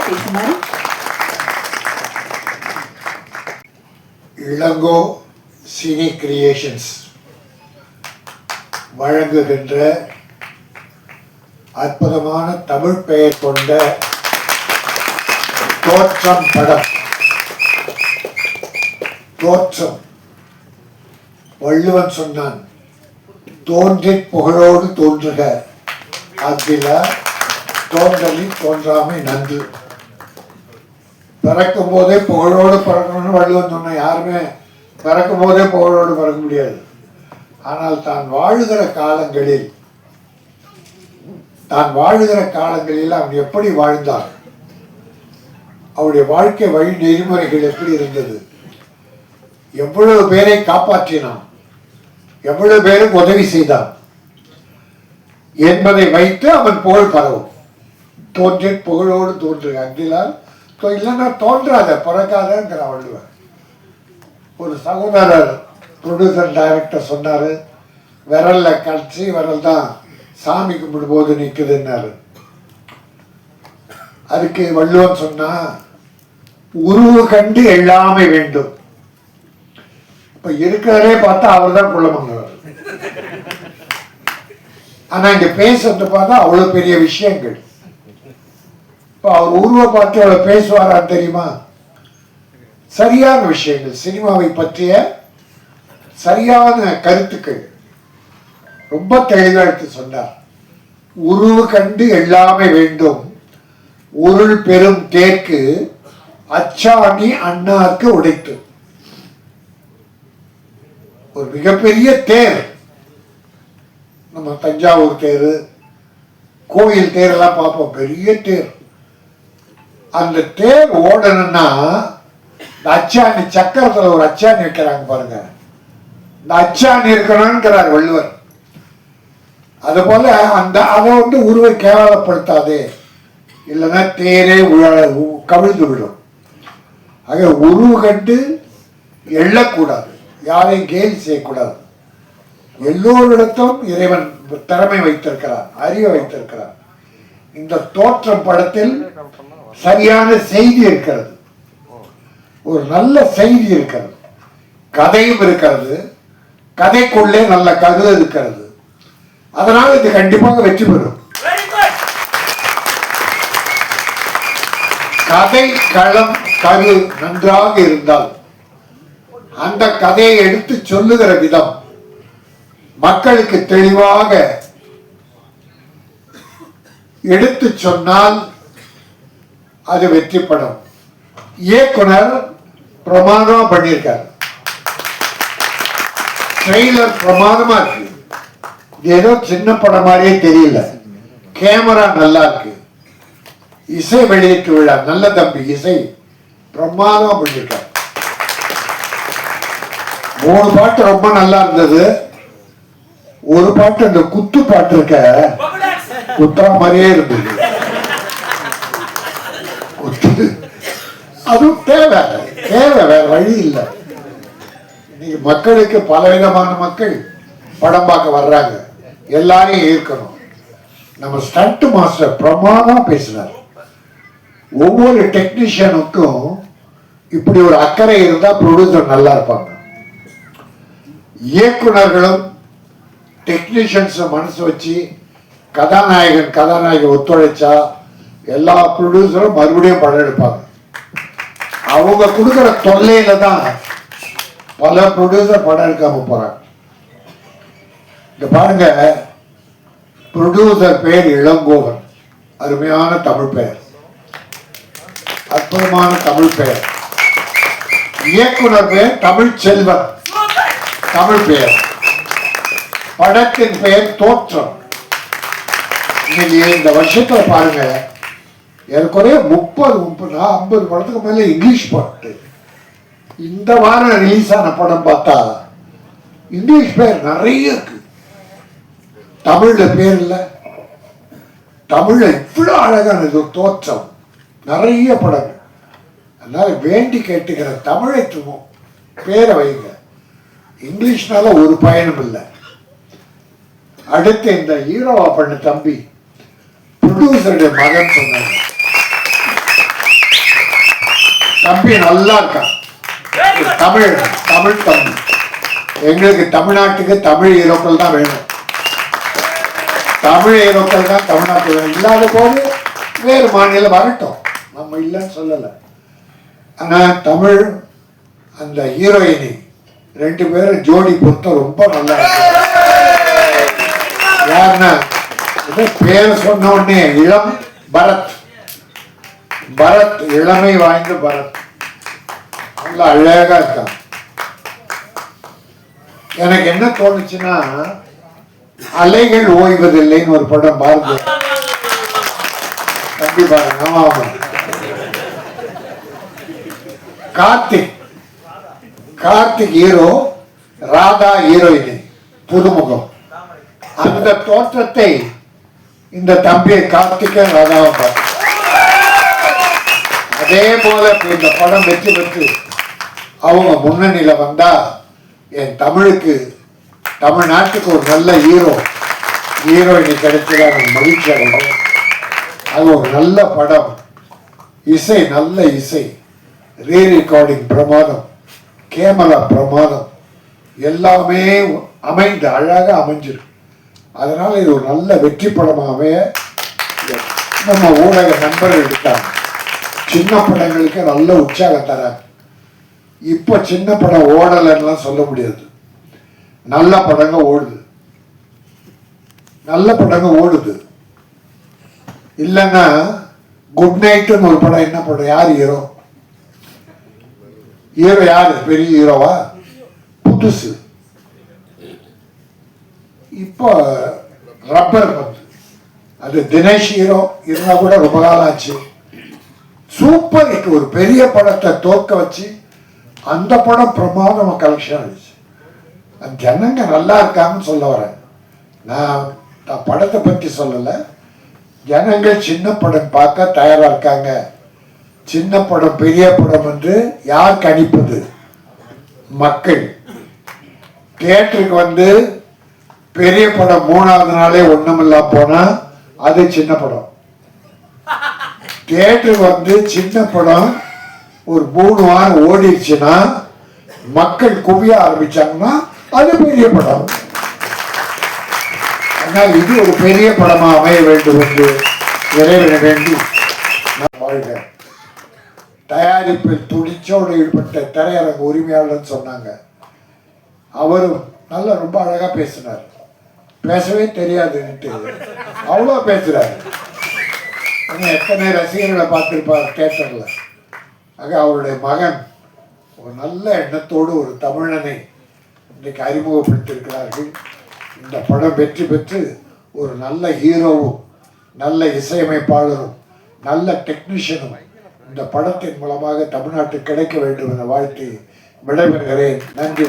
பேசுமாறு. Ilango cine creations வழங்குகின்ற அற்புதமான தமிழ் பெயர் கொண்ட தோற்றம் படம். தோற்றம், வள்ளுவன் சொன்னான், தோன்றிற் புகழோடு தோன்றுக, அஃதில தோன்றலில் தோன்றாமை நன்று. பிறக்கும் போதே புகழோடு பிறக்கணும்னு வள்ளுவன் சொன்ன. யாருமே பிறக்கும் போதே புகழோடு பிறக்க முடியாது. ஆனால் தான் வாழுகிற காலங்களில் அவன் எப்படி வாழ்ந்தான், அவருடைய வாழ்க்கை வழி நெறிமுறைகள் எப்படி இருந்தது, எவ்வளவு பேரை காப்பாற்றினான், எவ்வளவு பேருக்கு உதவி செய்தான் என்பதை வைத்து அவன் புகழ் பரவும். தோன்றி புகழோடு தோன்றுக, அங்கிலால் இல்லைன்னா தோன்றாத பிறக்காதங்கிற வள்ளுவர். ஒரு சகோதரர் ப்ரொடியூசர் டைரக்டர் சொன்னார், விரல்ல கட்சி விரல் தான் சாமி கும்பிடும்போது நிற்குதுன்னாரு. அதுக்கு வள்ளுவன் சொன்னா, உருவு கண்டு எல்லாமே வேண்டும். இப்ப இருக்கிறதே பார்த்தா அவர் தான் குள்ளமங்கவர். ஆனா இங்க பேசுறது பார்த்தா அவ்வளவு பெரிய விஷயங்கள். இப்ப அவர் உருவ பார்த்து அவ்வளவு பேசுவாரான்னு தெரியுமா? சரியான விஷயங்கள், சினிமாவை பற்றிய சரியான கருத்துக்கள் ரொம்ப தெளிவா எடுத்து சொன்னார். உருவு கண்டு எல்லாமே வேண்டும், உருள் பெரும் தேர்க்கு அச்சாணி அண்ணாருக்கு உடைத்து. ஒரு மிகப்பெரிய தேர், நம்ம தஞ்சாவூர் தேர், கோயில் தேர் எல்லாம் பார்ப்போம், பெரிய தேர். அந்த தேர் ஓடணும்னா இந்த அச்சாணி, சக்கரத்துல ஒரு அச்சாணி வைக்கிறாங்க பாருங்க, இந்த அச்சாணி இருக்கணும்ங்கிறார் வள்ளுவர். அது போல அதை உருவை கேவலப்படுத்தாதே, இல்லைன்னா தேரே கவிழ்ந்து விடும். ஆக உருவு கண்டு எள்ளக்கூடாது, யாரையும் கேலி செய்யக்கூடாது. எல்லோரிடத்தும் இறைவன் திறமை வைத்திருக்கிறார், அறிவை வைத்திருக்கிறார். இந்த தோற்றம் படத்தில் சரியான செய்தி இருக்கிறது, ஒரு நல்ல செய்தி இருக்கிறது, கதையும் இருக்கிறது, கதைக்குள்ளே நல்ல கதை இருக்கிறது. அதனால் இது கண்டிப்பாக வெற்றி பெறும். கதை களம் கரு நன்றாக இருந்தால் அந்த கதையை எடுத்து சொல்லுகிற விதம் மக்களுக்கு தெளிவாக எடுத்து சொன்னால் அது வெற்றி படம். இயக்குனர் பிரமாதமா பண்ணியிருக்கார், ட்ரெய்லர் பிரமாதமா இருக்கு. ஏதோ சின்ன படம் மாதிரியே தெரியல, கேமரா நல்லா இருக்கு. இசை வெளியீட்டு விழா, நல்ல தம்பி இசை பிரமாதமா பண்ணிருக்கார். 3 பாட்டு ரொம்ப நல்லா இருந்தது. ஒரு பாட்டு அந்த குத்து பாட்டு இருக்க, குத்தா மாதிரியே இருந்தது. அதுவும் தேவை, வேற வழி இல்லை. இன்னைக்கு மக்களுக்கு பலவிதமான மக்கள் படம் பார்க்க வர்றாங்க, எல்லாரையும் ஈர்க்கணும். நம்ம ஸ்டண்ட் மாஸ்டர் பிரமாதம் பேசினார். ஒவ்வொரு டெக்னீஷியனுக்கும் இப்படி ஒரு அக்கறை இருந்தா ப்ரொடியூசர் நல்லா இருப்பாங்க. இயக்குனர்களும் டெக்னீஷியன்ஸ் மனசு வச்சு கதாநாயகன் ஒத்துழைச்சா எல்லா ப்ரொடியூசரும் மறுபடியும் படம் எடுப்பாங்க. அவங்க கொடுக்குற தொல்லையில தான் பல ப்ரொடியூசர் படம் எடுக்காம போறாங்க. இங்க பாருங்க, ப்ரொடியூசர் பேர் இளங்கோவன், அருமையான தமிழ் பெயர், அற்புதமான தமிழ் பெயர். இயக்குனர் பேர் தமிழ் செல்வன், தமிழ் பெயர். படத்தின் பெயர் தோற்றம். இந்த வருஷத்துல பாருங்க, ஏற்கனவே 30-50 படத்துக்கு மேல இங்கிலீஷ் பாட்டு. இந்த வாரம் ரிலீஸ் ஆன படம் பார்த்தா இங்கிலீஷ் பேர் நிறைய இருக்கு, தமிழ்ல பேர் இல்ல. தமிழ்ல இவ்வளவு அழகானது தோற்றம், நிறைய படங்கள். அதனால வேண்டி கேட்டுக்கிற தமிழை பேரை வைங்க. இங்கிலீஷ்னால ஒரு பயனும் இல்லை. அடுத்து இந்த ஹீரோவா பண்ண தம்பி ப்ரொடியூசருடைய மகன் சொன்னாங்க, தம்பி நல்லா இருக்கான். தமிழ் தமிழ் தம்பி. எங்களுக்கு தமிழ்நாட்டுக்கு தமிழ் ஹீரோக்கள் தான் வேணும். தமிழ் ஹீரோக்கள் தான் தமிழ்நாட்டுக்கு வேணும். இல்லாத போது வேறு மாநிலம் வரட்டும், நம்ம இல்லைன்னு சொல்லலை. ஆனா தமிழ் அந்த ஹீரோயினி 2 பேரும் ஜோடி பொறுத்த ரொம்ப நல்லா இருக்கு. யாருன்னா பேர் சொன்ன உடனே இளம் பரத், பரத் இளமை வாய்ந்த பரத் நல்லா அழகா இருக்கான். எனக்கு என்ன தோணுச்சுன்னா, அலைகள் ஓய்வதில்லைன்னு ஒரு படம் பாருங்க, கண்டிப்பா. ஆமா ஆமா. கார்த்திக் ஹீரோ, ராதா ஹீரோயினி, புதுமுகம். அந்த தோற்றத்தை இந்த தம்பியை கார்த்திகை ராதாவை பார்த்து, அதே போல இந்த படம் வெற்றி பெற்று அவங்க முன்னணியில வந்தா என் தமிழுக்கு, தமிழ்நாட்டுக்கு ஒரு நல்ல ஹீரோயினி கிடைச்சதா நான் மகிழ்ச்சி அடைகிறேன். அது ஒரு நல்ல படம். இசை, நல்ல இசை, ரீ ரெக்கார்டிங் பிரமாதம், கேமரா பிரமாதம், எல்லாமே அமைந்து அழகாக அமைஞ்சிருக்கு. அதனால இது ஒரு நல்ல வெற்றி படமாகவே நம்ம ஊடக நண்பர்கள் எடுத்தாங்க. சின்ன படங்களுக்கு நல்ல உற்சாகம் தராங்க. இப்ப சின்ன படம் ஓடலைன்னா சொல்ல முடியாது. நல்ல படங்க ஓடுது, நல்ல படங்க ஓடுது. இல்லைன்னா குட் நைட்னு ஒரு படம், என்ன படம், யார் ஹீரோ? ஹீரோ யாரு? பெரிய ஹீரோவா? புதுசு. இப்போ ரப்பர் பந்து, அது தினேஷ் ஹீரோ இருந்தா கூட ரொம்ப காலம் ஆச்சு. சூப்பர் ஹிட், ஒரு பெரிய படத்தை தோக்க வச்சு அந்த படம் பிரமாதமா கலெக்ஷன் ஆயிடுச்சு. ஜனங்க நல்லா இருக்காங்கன்னு சொல்ல வரேன். நான் படத்தை பற்றி சொல்லலை. ஜனங்கள் சின்ன படம் பார்க்க தயாரா இருக்காங்க. சின்ன படம் பெரிய படம் என்று யார் கணிப்பது? மக்கள். தியேட்டருக்கு வந்து பெரிய படம் 3வது நாளே ஒண்ணுமில்லா போனா அது சின்ன படம். தியேட்டருக்கு வந்து சின்ன படம் ஒரு 3 வாரம் ஓடிடுச்சுன்னா, மக்கள் குவிய ஆரம்பிச்சாங்கன்னா அது பெரிய படம். ஆனால் இது ஒரு பெரிய படமா அமைய வேண்டும் என்று இறைவனை வேண்டி நான் வாழ்கிறேன். தயாரிப்பில் துடிச்சோடு ஈடுபட்ட திரையரங்க உரிமையாளர் சொன்னாங்க. அவரும் நல்லா ரொம்ப அழகா பேசினார். பேசவே தெரியாதுன்ட்டு அவ்வளோ பேசுறாரு. எத்தனை ரசிகர்களை பார்த்திருப்பார் தியேட்டர்ல. ஆக அவருடைய மகன் ஒரு நல்ல எண்ணத்தோடு ஒரு தமிழனை இன்றைக்கு அறிமுகப்படுத்தியிருக்கிறார்கள். இந்த படம் வெற்றி பெற்று ஒரு நல்ல ஹீரோவும், நல்ல இசையமைப்பாளரும், நல்ல டெக்னீஷியனும் இந்த படத்தின் மூலமாக தமிழ்நாட்டுக்கு கிடைக்க வேண்டும் என வாழ்த்தி விடைபெறுகிறேன். நன்றி.